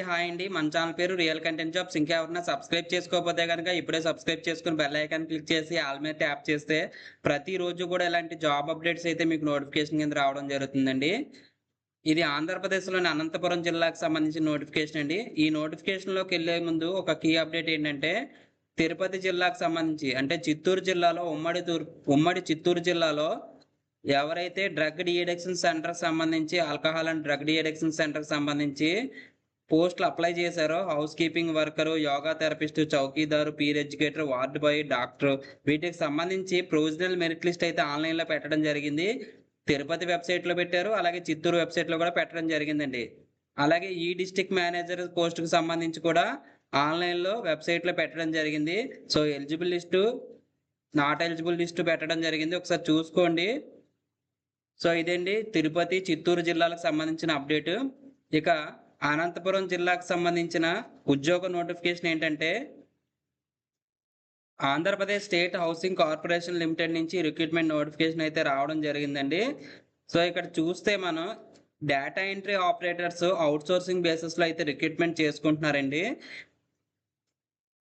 Hi అండి, మన channel పేరు రియల్ కంటెంట్ జాబ్స్. ఇంకా ఎవరైనా సబ్స్క్రైబ్ చేసుకోకపోతే కనుక ఇప్పుడే సబ్స్క్రైబ్ చేసుకుని బెల్ ఐకాన్ క్లిక్ చేసి ఆల్ మీద ట్యాప్ చేస్తే ప్రతిరోజు కూడా ఇలాంటి జాబ్ అప్డేట్స్ అయితే మీకు నోటిఫికేషన్ కింద రావడం జరుగుతుందండి. ఇది ఆంధ్రప్రదేశ్లోని అనంతపురం జిల్లాకు సంబంధించిన నోటిఫికేషన్ అండి. ఈ నోటిఫికేషన్లోకి వెళ్ళే ముందు ఒక కీ అప్డేట్ ఏంటంటే, తిరుపతి జిల్లాకు సంబంధించి అంటే చిత్తూరు జిల్లాలో ఉమ్మడి చిత్తూరు జిల్లాలో ఎవరైతే డ్రగ్ డిఎడిక్షన్ సెంటర్ సంబంధించి alcohol and drug de-addiction centre సంబంధించి పోస్టులు అప్లై చేశారో, house keeping worker, yoga therapist, chowkidar, peer educator, ward boy, doctor, వీటికి సంబంధించి ప్రొవిజనల్ మెరిట్ లిస్ట్ అయితే ఆన్లైన్లో పెట్టడం జరిగింది. తిరుపతి వెబ్సైట్లో పెట్టారు, అలాగే చిత్తూరు వెబ్సైట్లో కూడా పెట్టడం జరిగిందండి. అలాగే ఈ డిస్ట్రిక్ట్ మేనేజర్ పోస్టుకు సంబంధించి కూడా ఆన్లైన్లో వెబ్సైట్లో పెట్టడం జరిగింది. So eligible list, not eligible list పెట్టడం జరిగింది, ఒకసారి చూసుకోండి. సో ఇదండి తిరుపతి, చిత్తూరు జిల్లాలకు సంబంధించిన అప్డేటు. ఇక అనంతపురం జిల్లాకు సంబంధించిన ఉద్యోగ నోటిఫికేషన్ ఏంటంటే, Andhra Pradesh state housing corporation limited నుంచి రిక్రూట్మెంట్ నోటిఫికేషన్ అయితే రావడం జరిగిందండి. సో ఇక్కడ చూస్తే మనం డేటా ఎంట్రీ ఆపరేటర్స్ అవుట్సోర్సింగ్ బేసిస్లో అయితే రిక్రూట్మెంట్ చేసుకుంటున్నారండి.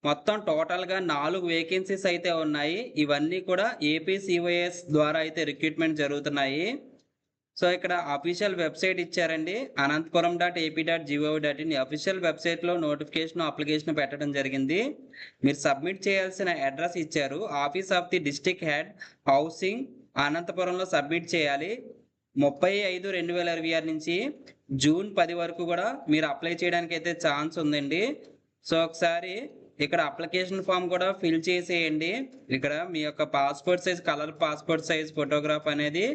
మొత్తం టోటల్గా 4 వేకెన్సీస్ అయితే ఉన్నాయి. ఇవన్నీ కూడా ఏపీసీవైఎస్ ద్వారా అయితే రిక్రూట్మెంట్ జరుగుతున్నాయి. సో ఇక్కడ అఫీషియల్ వెబ్సైట్ ఇచ్చారండి, ananthapuram.ap.gov.in. అఫీషియల్ వెబ్సైట్లో నోటిఫికేషన్ అప్లికేషన్ పెట్టడం జరిగింది. మీరు సబ్మిట్ చేయాల్సిన అడ్రస్ ఇచ్చారు, office of the district head housing అనంతపురంలో సబ్మిట్ చేయాలి. 30/5/2026 నుంచి జూన్ 10 వరకు కూడా మీరు అప్లై చేయడానికి అయితే ఛాన్స్ ఉందండి. సో ఒకసారి ఇక్కడ అప్లికేషన్ ఫామ్ కూడా ఫిల్ చేసేయండి. ఇక్కడ మీ యొక్క passport size, colour passport size photograph అనేది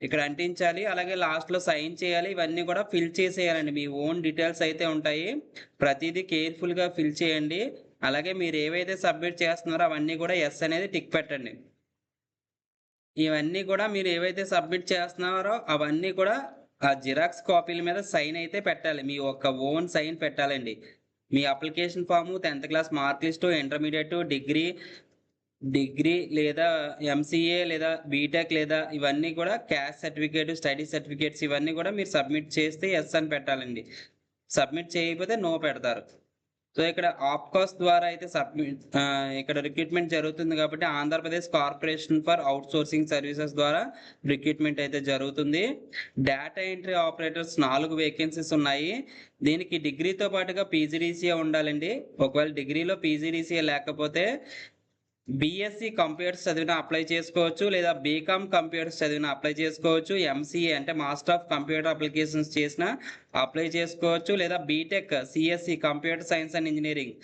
ఇక్కడ అంటించాలి, అలాగే లాస్ట్లో సైన్ చేయాలి. ఇవన్నీ కూడా ఫిల్ చేసేయాలండి. మీ ఓన్ డీటెయిల్స్ అయితే ఉంటాయి, ప్రతిదీ కేర్ఫుల్గా ఫిల్ చేయండి. అలాగే మీరు ఏవైతే సబ్మిట్ చేస్తున్నారో అవన్నీ కూడా ఎస్ అనేది టిక్ పెట్టండి. ఇవన్నీ కూడా మీరు ఏవైతే సబ్మిట్ చేస్తున్నారో అవన్నీ కూడా ఆ జిరాక్స్ కాపీల మీద సైన్ అయితే పెట్టాలి, మీ ఒక్క ఓన్ సైన్ పెట్టాలండి. మీ application form, 10th class mark list, intermediate, degree లేదా ఎంసీఏ లేదా బీటెక్ లేదా ఇవన్నీ కూడా క్యాస్ట్ సర్టిఫికేట్, స్టడీ సర్టిఫికేట్స్ ఇవన్నీ కూడా మీరు సబ్మిట్ చేస్తే ఎస్ అని పెట్టాలండి. సబ్మిట్ చేయకపోతే నో పెడతారు. సో ఇక్కడ ఆప్కాస్ ద్వారా అయితే ఇక్కడ రిక్రూట్మెంట్ జరుగుతుంది కాబట్టి Andhra Pradesh corporation for outsourcing services ద్వారా రిక్రూట్మెంట్ అయితే జరుగుతుంది. డేటా ఎంట్రీ ఆపరేటర్స్ 4 వేకెన్సీస్ ఉన్నాయి. దీనికి డిగ్రీతో పాటుగా పీజీడీసీఏ ఉండాలండి. ఒకవేళ డిగ్రీలో పీజీడీసీఏ లేకపోతే బీఎస్సీ కంప్యూటర్స్ చదివిన అప్లై చేసుకోవచ్చు, లేదా బీకామ్ కంప్యూటర్స్ చదివిన అప్లై చేసుకోవచ్చు. ఎంసీఏ అంటే మాస్టర్ ఆఫ్ కంప్యూటర్ అప్లికేషన్స్ చేసిన అప్లై చేసుకోవచ్చు, లేదా B Tech CSC computer science and engineering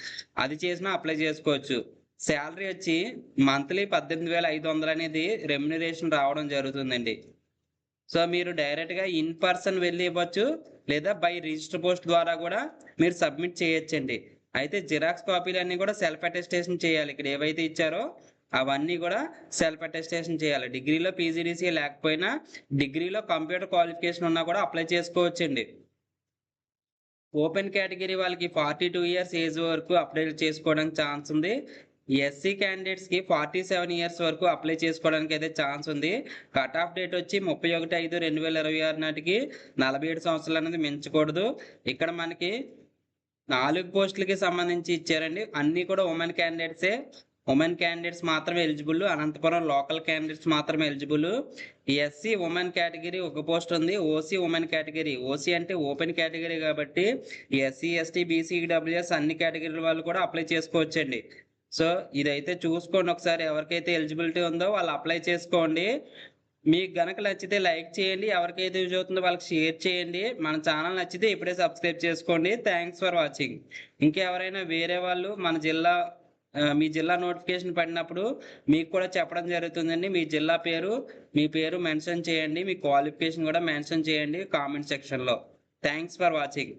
అది చేసినా అప్లై చేసుకోవచ్చు. శాలరీ వచ్చి మంత్లీ 18,500 అనేది రెమ్యునరేషన్ రావడం జరుగుతుందండి. సో మీరు డైరెక్ట్గా ఇన్ పర్సన్ వెళ్ళి ఇవ్వచ్చు, లేదా బై రిజిస్టర్ పోస్ట్ ద్వారా కూడా మీరు సబ్మిట్ చేయొచ్చండి. అయితే జిరాక్స్ కాపీలు అన్నీ కూడా సెల్ఫ్ అటెస్టేషన్ చేయాలి. ఇక్కడ ఏవైతే ఇచ్చారో అవన్నీ కూడా సెల్ఫ్ అటెస్టేషన్ చేయాలి. డిగ్రీలో పీజీడీసీ లేకపోయినా డిగ్రీలో కంప్యూటర్ క్వాలిఫికేషన్ ఉన్నా కూడా అప్లై చేసుకోవచ్చండి. ఓపెన్ కేటగిరీ వాళ్ళకి 42 ఇయర్స్ ఏజ్ వరకు అప్లై చేసుకోవడానికి ఛాన్స్ ఉంది. ఎస్సీ క్యాండిడేట్స్కి 47 ఇయర్స్ వరకు అప్లై చేసుకోవడానికి అయితే ఛాన్స్ ఉంది. కట్ ఆఫ్ డేట్ వచ్చి 31/5/2026 నాటికి 47 సంవత్సరాలు అనేది మించకూడదు. ఇక్కడ మనకి 4 పోస్టులకి సంబంధించి ఇచ్చారండి, అన్నీ కూడా ఉమెన్ క్యాండిడేట్సే. ఉమెన్ క్యాండిడేట్స్ మాత్రమే ఎలిజిబుల్, అనంతపురం లోకల్ క్యాండిడేట్స్ మాత్రమే ఎలిజిబుల్. ఎస్సీ ఉమెన్ కేటగిరీ ఒక పోస్ట్ ఉంది, ఓసీ ఉమెన్ కేటగిరీ, ఓసీ అంటే ఓపెన్ కేటగిరీ కాబట్టి ఎస్సీ, ఎస్టీ, బీసీ, డబ్ల్యూఎస్ అన్ని కేటగిరీల వాళ్ళు కూడా అప్లై చేసుకోవచ్చండి. సో ఇదైతే చూసుకోండి ఒకసారి, ఎవరికైతే ఎలిజిబిలిటీ ఉందో వాళ్ళు అప్లై చేసుకోండి. మీకు గనక నచ్చితే లైక్ చేయండి, ఎవరికైతే యూజ్ అవుతుందో వాళ్ళకి షేర్ చేయండి. మన ఛానల్ నచ్చితే ఇప్పుడే సబ్స్క్రైబ్ చేసుకోండి. Thanks for watching. ఇంకెవరైనా వేరే వాళ్ళు మన జిల్లా మీ జిల్లా నోటిఫికేషన్ పడినప్పుడు మీకు కూడా చెప్పడం జరుగుతుందండి. మీ జిల్లా పేరు, మీ పేరు మెన్షన్ చేయండి, మీ క్వాలిఫికేషన్ కూడా మెన్షన్ చేయండి కామెంట్ సెక్షన్లో. Thanks for watching.